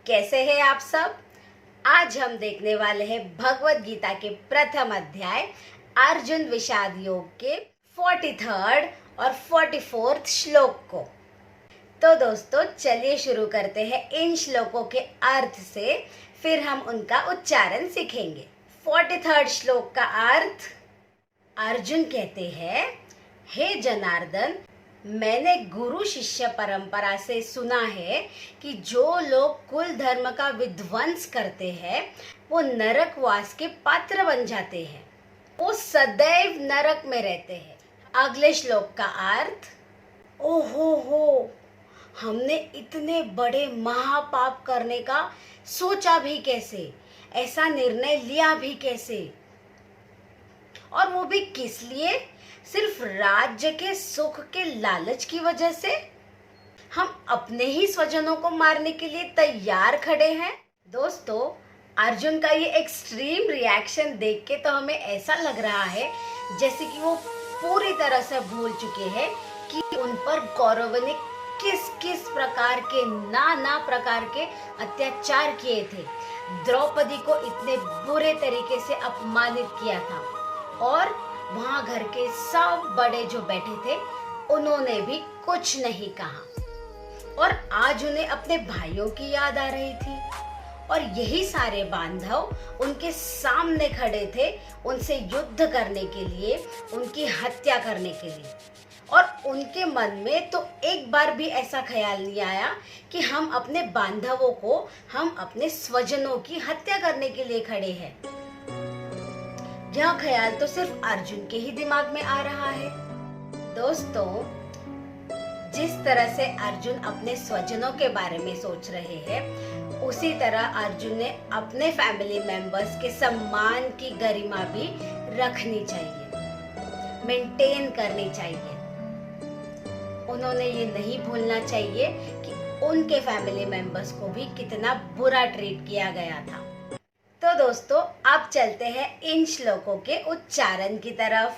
कैसे हैं आप सब। आज हम देखने वाले हैं भगवत गीता के प्रथम अध्याय अर्जुन विषाद योग के 43rd और 44th श्लोक को। तो दोस्तों चलिए शुरू करते हैं इन श्लोकों के अर्थ से, फिर हम उनका उच्चारण सीखेंगे। 43rd श्लोक का अर्थ, अर्जुन कहते हैं, हे जनार्दन, मैंने गुरु शिष्य परंपरा से सुना है कि जो लोग कुल धर्म का विध्वंस करते हैं वो नरकवास के पात्र बन जाते हैं, वो सदैव नरक में रहते हैं। अगले श्लोक का अर्थ, ओहो हो, हमने इतने बड़े महापाप करने का सोचा भी कैसे, ऐसा निर्णय लिया भी कैसे, और वो भी किस लिए? सिर्फ राज्य के सुख के लालच की वजह से हम अपने ही स्वजनों को मारने के लिए तैयार खड़े हैं। दोस्तों, अर्जुन का ये एक्सट्रीम रिएक्शन देख के तो हमें ऐसा लग रहा है जैसे कि वो पूरी तरह से भूल चुके हैं कि उन पर कौरवों ने किस किस प्रकार के नाना प्रकार के अत्याचार किए थे। द्रौपदी को इतने बुरे तरीके से अपमानित किया था और वहां घर के सब बड़े जो बैठे थे उन्होंने भी कुछ नहीं कहा, और आज उन्हें अपने भाइयों की याद आ रही थी और यही सारे बांधव उनके सामने खड़े थे उनसे युद्ध करने के लिए, उनकी हत्या करने के लिए। और उनके मन में तो एक बार भी ऐसा ख्याल नहीं आया कि हम अपने बांधवों को, हम अपने स्वजनों की हत्या करने के लिए खड़े हैं। यह ख्याल तो सिर्फ अर्जुन के ही दिमाग में आ रहा है। दोस्तों, जिस तरह से अर्जुन अपने स्वजनों के बारे में सोच रहे हैं, उसी तरह अर्जुन ने अपने फैमिली मेंबर्स के सम्मान की गरिमा भी रखनी चाहिए, मेंटेन करनी चाहिए। उन्होंने ये नहीं भूलना चाहिए कि उनके फैमिली मेंबर्स को भी कितना बुरा ट्रीट किया गया था। तो दोस्तों, अब चलते हैं इन श्लोकों के उच्चारण की तरफ।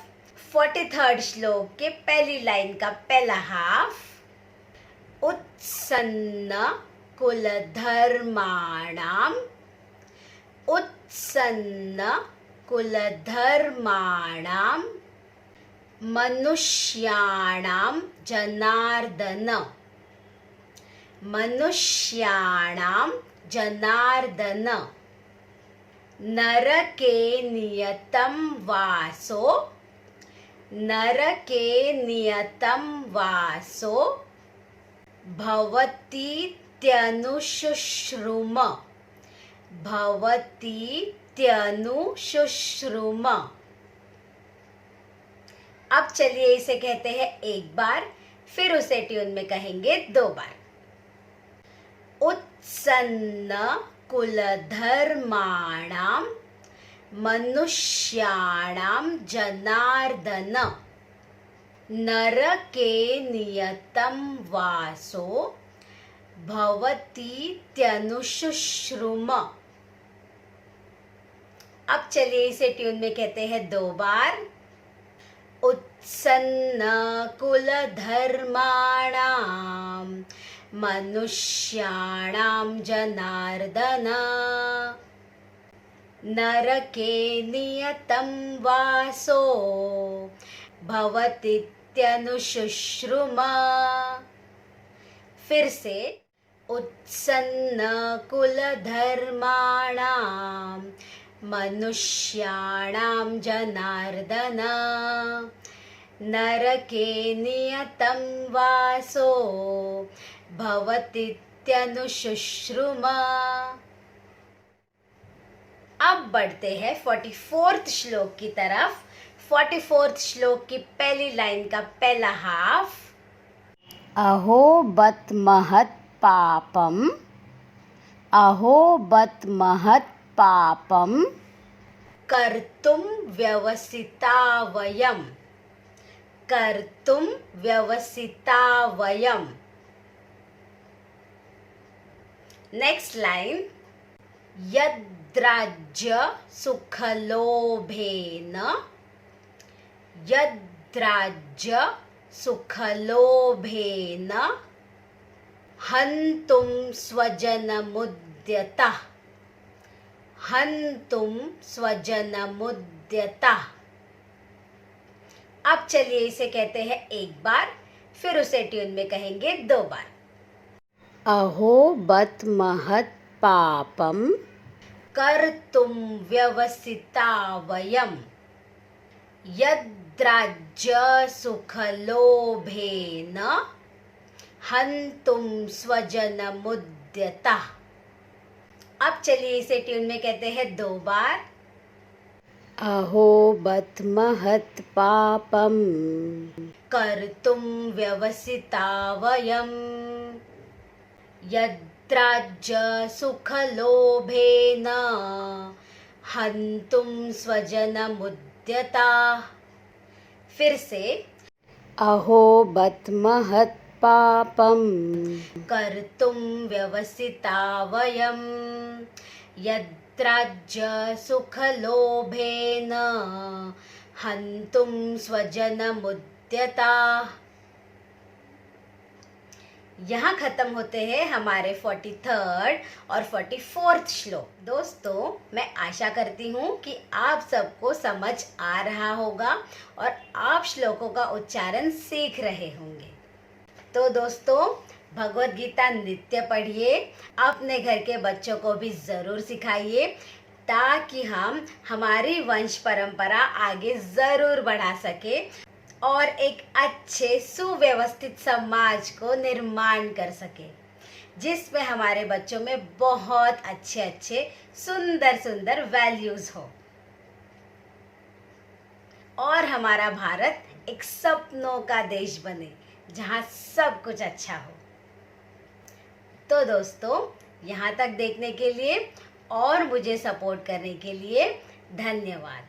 43rd श्लोक के पहली लाइन का पहला हाफ, उत्सन्न कुलधर्माणाम, उत्सन्न कुलधर्माणाम मनुष्याणाम जनार्दन, मनुष्याणाम जनार्दन नरके नियतं वासो, नरके नियतं वासो भवतीत्यनुशुश्रुम, भवतीत्यनुशुश्रुम। अब चलिए इसे कहते हैं एक बार, फिर उसे ट्यून में कहेंगे 2 बार। उत्सन्न कुलधर्माणां मनुष्याणां जनार्दन नरके नियतं वासो भवतीत्यनुशुश्रुम। अब चलिए इसे ट्यून में कहते हैं 2 बार। उत्सन्न कुलधर्माणां मनुष्याणां जनार्दन नरके नियतं वासो भवतीत्यनुशुश्रुम। फिर से, उत्सन्न कुलधर्माणां मनुष्याणां जनार्दन नरके नियतं वासो भवतीत्यनुशुश्रुम। अब बढ़ते हैं 44th श्लोक की तरफ। 44th श्लोक की पहली लाइन का पहला हाफ, अहो बत महत् पापम, अहो बत महत् पापम कर्तुं व्यवसिता वयम, कर्तुं व्यवसिता वयम। नेक्स्ट लाइन, यद्राज्य सुखलोभेन, यद्राज्य सुखलोभेन हन्तुं स्वजनमुद्यते, स्वजनमुद्यतः, हन्तुं स्वजनमुद्यतः। अब चलिए इसे कहते हैं एक बार, फिर उसे ट्यून में कहेंगे 2 बार। अहो बत महत् पापम कर्तुं व्यवसिता वयम्, यद्राज्य सुखलोभेन हन्तुं स्वजनमुद्यतः। अब चलिए इसे ट्यून में कहते हैं 2 बार। अहो बत महत् पापम कर्तुं व्यवसिता वयम्, यद्राज्य सुखलोभेन हन्तुं स्वजनमुद्यतः। फिर से, अहो बत महत् पापम कर्तुं व्यवसिता वयम्, यद्राज्य सुखलोभेन हन्तुं स्वजनमुद्यतः। यहाँ खत्म होते हैं हमारे 43rd और 44th श्लोक। दोस्तों, मैं आशा करती हूँ कि आप सबको समझ आ रहा होगा और आप श्लोकों का उच्चारण सीख रहे होंगे। तो दोस्तों, भगवत गीता नित्य पढ़िए, अपने घर के बच्चों को भी ज़रूर सिखाइए, ताकि हम हमारी वंश परंपरा आगे ज़रूर बढ़ा सके और एक अच्छे सुव्यवस्थित समाज को निर्माण कर सके, जिसमें हमारे बच्चों में बहुत अच्छे अच्छे सुंदर सुंदर वैल्यूज़ हो और हमारा भारत एक सपनों का देश बने जहाँ सब कुछ अच्छा हो। तो दोस्तों, यहाँ तक देखने के लिए और मुझे सपोर्ट करने के लिए धन्यवाद।